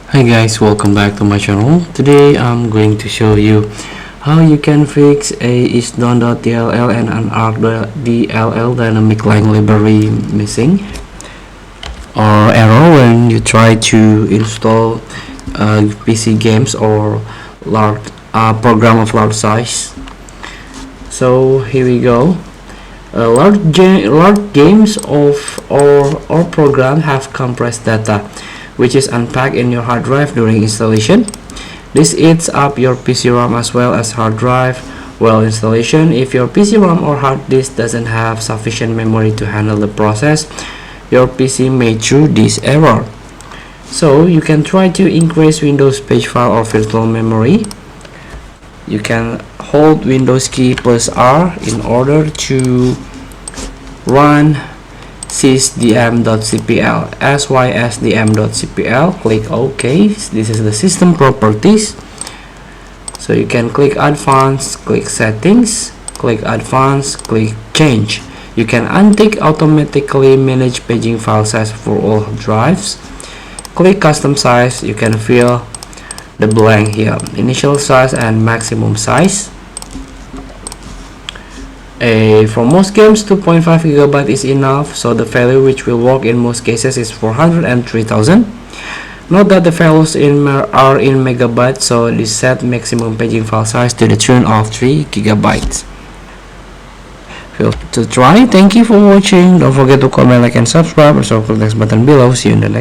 Hi guys, welcome back to my channel. Today I'm going to show you how you can fix a ISDone.dll and unarc.dll dynamic line library missing or error when you try to install PC games or large program of large size. So here we go. Large games of or program have compressed data, which is unpacked in your hard drive during installation. This eats up your PC ROM as well as hard drive while installation. If your PC ROM or hard disk doesn't have sufficient memory to handle the process, your PC may throw this error. So you can try to increase Windows page file or virtual memory. You can hold Windows key plus R in order to run ISDone.cpl. Click OK. This is the system properties. So you can click Advanced, click Settings, click Advanced, click Change. You can untick automatically manage paging file size for all drives. Click Custom Size. You can fill the blank here, initial size and maximum size. For most games, 2.5 GB is enough, so the value which will work in most cases is 403,000. Note that the values are in megabytes, so this set maximum paging file size to the tune of 3 GB. Feel free to try. Thank you for watching. Don't forget to comment, like, and subscribe. Also click the next button below. See you in the next